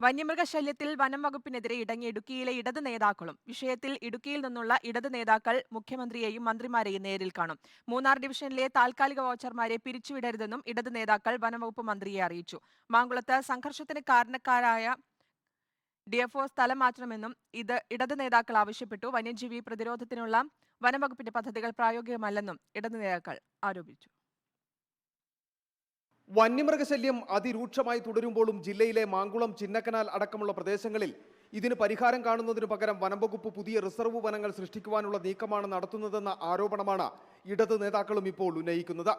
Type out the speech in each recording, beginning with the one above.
വന്യമൃഗശല്യത്തിൽ വനം വകുപ്പിനെതിരെ ഇടഞ്ഞ ഇടുക്കിയിലെ ഇടത് നേതാക്കളും വിഷയത്തിൽ ഇടുക്കിയിൽ നിന്നുള്ള ഇടത് നേതാക്കൾ മുഖ്യമന്ത്രിയെയും മന്ത്രിമാരെയും നേരിൽ കാണും. മൂന്നാർ ഡിവിഷനിലെ താൽക്കാലിക വാച്ചർമാരെ പിരിച്ചുവിടരുതെന്നും ഇടത് നേതാക്കൾ വനംവകുപ്പ് മന്ത്രിയെ അറിയിച്ചു. മാങ്കുളത്ത് സംഘർഷത്തിന് കാരണക്കാരായ ഡിഎഫ്ഒ സ്ഥലം മാറ്റണമെന്നും ഇടത് നേതാക്കൾ ആവശ്യപ്പെട്ടു. വന്യജീവി പ്രതിരോധത്തിനുള്ള വനംവകുപ്പിന്റെ പദ്ധതികൾ പ്രായോഗികമല്ലെന്നും ഇടത് നേതാക്കൾ ആരോപിച്ചു. വന്യമൃഗശല്യം അതിരൂക്ഷമായി തുടരുമ്പോഴും ജില്ലയിലെ മാങ്കുളം, ചിന്നക്കനാൽ അടക്കമുള്ള പ്രദേശങ്ങളിൽ ഇതിന് പരിഹാരം കാണുന്നതിനു പകരം വനംവകുപ്പ് പുതിയ റിസർവ് വനങ്ങൾ സൃഷ്ടിക്കുവാനുള്ള നീക്കമാണ് നടത്തുന്നതെന്ന ആരോപണമാണ് ഇടത് നേതാക്കളും ഇപ്പോൾ ഉന്നയിക്കുന്നത്.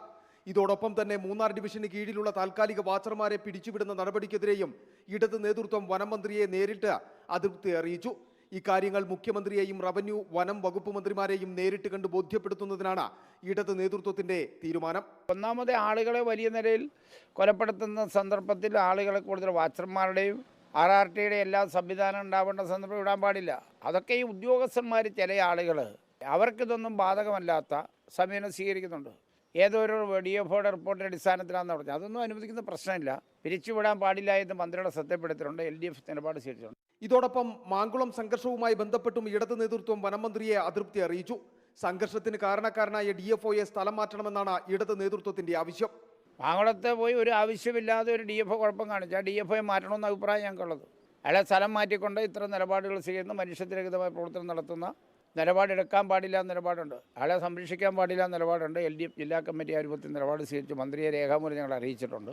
ഇതോടൊപ്പം തന്നെ മൂന്നാർ ഡിവിഷന് കീഴിലുള്ള താൽക്കാലിക വാച്ചർമാരെ പിടിച്ചുവിടുന്ന നടപടിക്കെതിരെയും ഇടത് നേതൃത്വം വനം മന്ത്രിയെ നേരിട്ട് അതൃപ്തി അറിയിച്ചു. ഇക്കാര്യങ്ങൾ മുഖ്യമന്ത്രിയെയും റവന്യൂ, വനം വകുപ്പ് മന്ത്രിമാരെയും നേരിട്ട് കണ്ട് ബോധ്യപ്പെടുത്തുന്നതിനാണ് ഇടത് നേതൃത്വത്തിന്റെ തീരുമാനം. ഒന്നാമത് ആളുകളെ വലിയ നിലയിൽ കൊലപ്പെടുത്തുന്ന സന്ദർഭത്തിൽ ആളുകളെ കൂടുതൽ വാച്ചർമാരുടെയും RRTയുടെ എല്ലാ സംവിധാനം ഉണ്ടാവേണ്ട സന്ദർഭം ഇടാൻ പാടില്ല. അതൊക്കെ ഈ ഉദ്യോഗസ്ഥന്മാർ, ചില ആളുകൾ അവർക്കിതൊന്നും ബാധകമല്ലാത്ത സമീപനം സ്വീകരിക്കുന്നുണ്ട്. ഏതൊരു DFOയുടെ റിപ്പോർട്ടിൻ്റെ അടിസ്ഥാനത്തിലാണെന്ന് പറഞ്ഞാൽ അതൊന്നും അനുവദിക്കുന്ന പ്രശ്നമില്ല. പിരിച്ചുവിടാൻ പാടില്ല എന്ന് മന്ത്രിയുടെ ശ്രദ്ധപ്പെടുത്തിയിട്ടുണ്ട്. LDF നിലപാട് സ്വീകരിച്ചിട്ടുണ്ട്. ഇതോടൊപ്പം മാങ്കുളം സംഘർഷവുമായി ബന്ധപ്പെട്ടും ഇടത് നേതൃത്വം വനമന്ത്രിയെ അതൃപ്തി അറിയിച്ചു. സംഘർഷത്തിന് കാരണക്കാരനായ DFOയെ സ്ഥലം മാറ്റണമെന്നാണ് ഇടത് നേതൃത്വത്തിന്റെ ആവശ്യം. മാങ്കുളത്ത് പോയി ഒരു ആവശ്യമില്ലാതെ ഒരു DFO കുഴപ്പം കാണിച്ചാൽ DFOയെ മാറ്റണമെന്ന അഭിപ്രായം ഞങ്ങൾക്കുള്ളത്. അയാളെ സ്ഥലം മാറ്റിക്കൊണ്ട് ഇത്തരം നിലപാടുകൾ ചെയ്യുന്ന മനുഷ്യത്വരഹിതമായ പ്രവർത്തനം നടത്തുന്ന നിലപാടെടുക്കാൻ പാടില്ല എന്ന നിലപാടുണ്ട്. അയാളെ സംരക്ഷിക്കാൻ പാടില്ല എന്ന നിലപാടുണ്ട്. LDF ജില്ലാ കമ്മിറ്റി ആരൂപത്തിൽ നിലപാട് സ്വീകരിച്ച് മന്ത്രിയെ രേഖാമൂലം ഞങ്ങൾ അറിയിച്ചിട്ടുണ്ട്.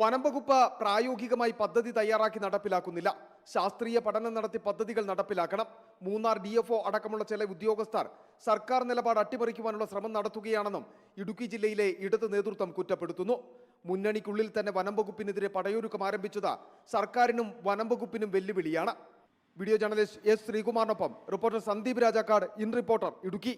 വനം വകുപ്പ് പ്രായോഗികമായി പദ്ധതി തയ്യാറാക്കി നടപ്പിലാക്കുന്നില്ല. ശാസ്ത്രീയ പഠനം നടത്തി പദ്ധതികൾ നടപ്പിലാക്കണം. മൂന്നാർ DFO അടക്കമുള്ള ചില ഉദ്യോഗസ്ഥർ സർക്കാർ നിലപാട് അട്ടിമറിക്കുവാനുള്ള ശ്രമം നടത്തുകയാണെന്നും ഇടുക്കി ജില്ലയിലെ ഇടത് നേതൃത്വം കുറ്റപ്പെടുത്തുന്നു. മുന്നണിക്കുള്ളിൽ തന്നെ വനം വകുപ്പിനെതിരെ പടയൊരുക്കം ആരംഭിച്ചത് സർക്കാരിനും വനം വകുപ്പിനും വെല്ലുവിളിയാണ്. Video journalist S. ശ്രീകുമാറിനൊപ്പം reporter Sandeep Rajakkad, in Reporter, Idukki.